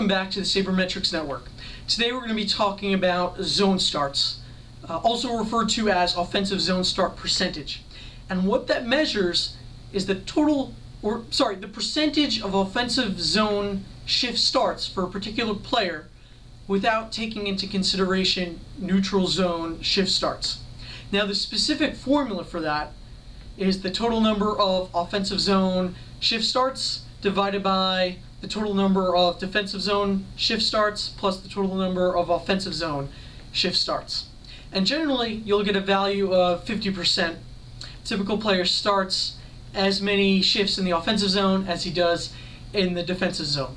back to the Sabermetrics Network. Today we're going to be talking about zone starts, also referred to as offensive zone start percentage. And what that measures is the percentage of offensive zone shift starts for a particular player without taking into consideration neutral zone shift starts. Now the specific formula for that is the total number of offensive zone shift starts divided by the total number of defensive zone shift starts plus the total number of offensive zone shift starts. And generally, you'll get a value of 50%. Typical player starts as many shifts in the offensive zone as he does in the defensive zone.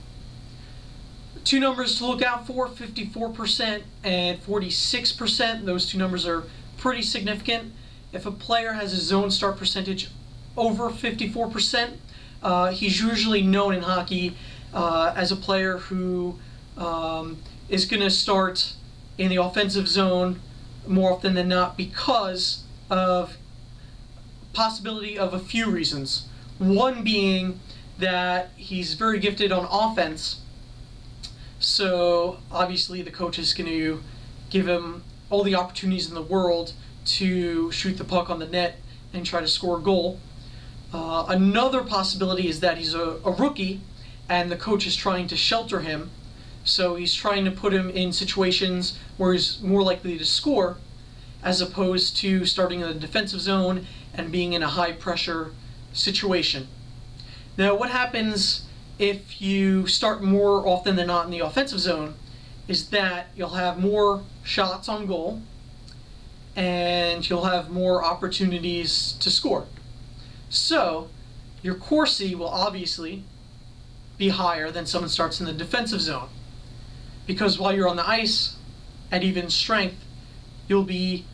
Two numbers to look out for, 54% and 46%. Those two numbers are pretty significant. If a player has a zone start percentage over 54%, he's usually known in hockey as a player who is going to start in the offensive zone more often than not because of possibility of a few reasons. One being that he's very gifted on offense, so obviously the coach is going to give him all the opportunities in the world to shoot the puck on the net and try to score a goal. Another possibility is that he's a rookie and the coach is trying to shelter him, so he's trying to put him in situations where he's more likely to score as opposed to starting in the defensive zone and being in a high pressure situation. Now what happens if you start more often than not in the offensive zone is that you'll have more shots on goal and you'll have more opportunities to score. So your Corsi will obviously be higher than someone starts in the defensive zone, because while you're on the ice at even strength, you'll be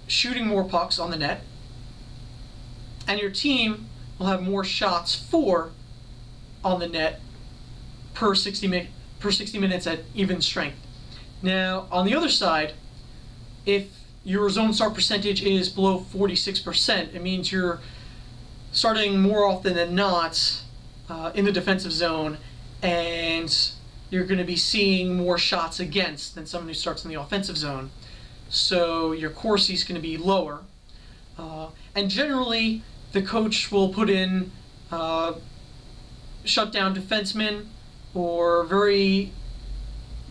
shooting more pucks on the net and your team will have more shots for on the net per 60 minutes at even strength. Now on the other side, if your zone start percentage is below 46%, it means you're starting more often than not in the defensive zone, and you're going to be seeing more shots against than someone who starts in the offensive zone. So your Corsi is going to be lower. And generally, the coach will put in shutdown defensemen or very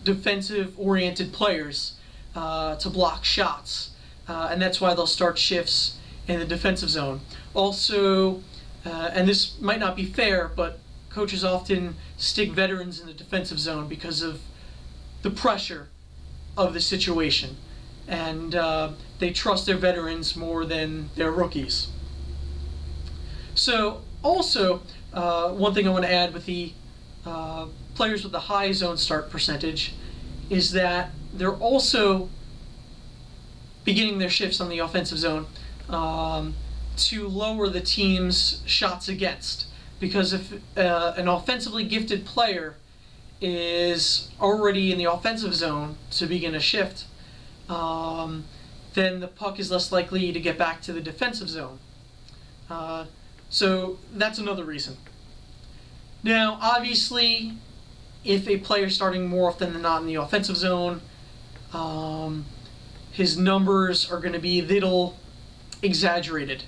defensive-oriented players to block shots. And that's why they'll start shifts in the defensive zone. Also, and this might not be fair, but coaches often stick veterans in the defensive zone because of the pressure of the situation. And they trust their veterans more than their rookies. So also, one thing I want to add with the players with the high zone start percentage is that they're also beginning their shifts on the offensive zone to lower the team's shots against. Because if an offensively gifted player is already in the offensive zone to begin a shift, then the puck is less likely to get back to the defensive zone. So that's another reason. Now obviously, if a player is starting more often than not in the offensive zone, his numbers are going to be a little exaggerated,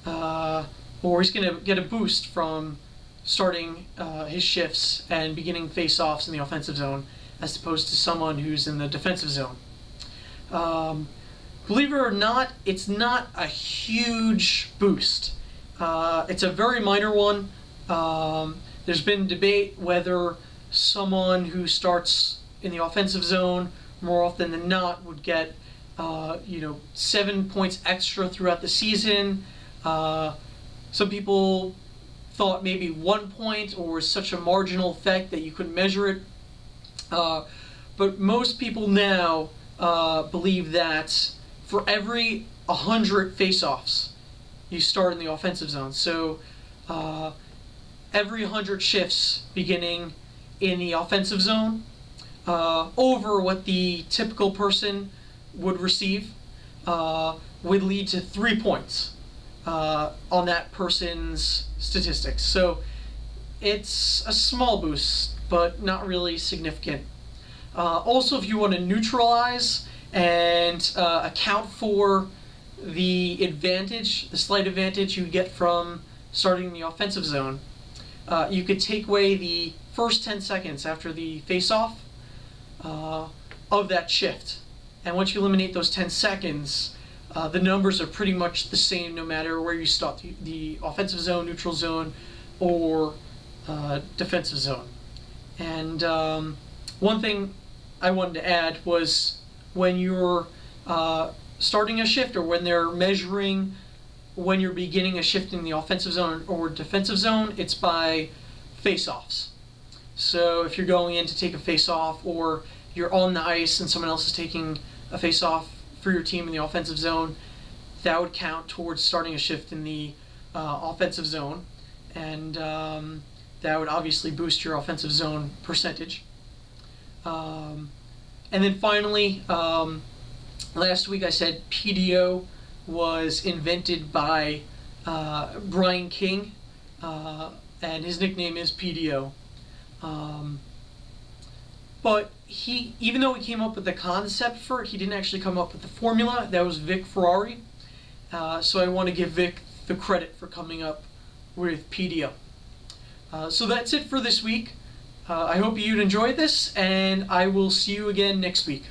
or he's going to get a boost from starting his shifts and beginning face-offs in the offensive zone as opposed to someone who's in the defensive zone. Believe it or not, it's not a huge boost. It's a very minor one. There's been debate whether someone who starts in the offensive zone more often than not would get 7 points extra throughout the season. Some people thought maybe 1 point, or such a marginal effect that you couldn't measure it. But most people now believe that for every 100 face-offs, you start in the offensive zone. So every 100 shifts beginning in the offensive zone over what the typical person would receive would lead to 3 points on that person's statistics. So it's a small boost but not really significant. Also, if you want to neutralize and account for the advantage, the slight advantage you get from starting the offensive zone, you could take away the first 10 seconds after the face-off of that shift. And once you eliminate those 10 seconds, the numbers are pretty much the same no matter where you start, the offensive zone, neutral zone, or defensive zone. And one thing I wanted to add was when you're starting a shift, or when they're measuring when you're beginning a shift in the offensive zone or defensive zone, it's by face-offs. So if you're going in to take a face-off, or you're on the ice and someone else is taking a face-off for your team in the offensive zone, that would count towards starting a shift in the offensive zone, and that would obviously boost your offensive zone percentage. And then finally, last week I said PDO was invented by Brian King, and his nickname is PDO. But even though he came up with the concept for it, he didn't actually come up with the formula. That was Vic Ferrari. So I want to give Vic the credit for coming up with PDO. So that's it for this week. I hope you'd enjoyed this, and I will see you again next week.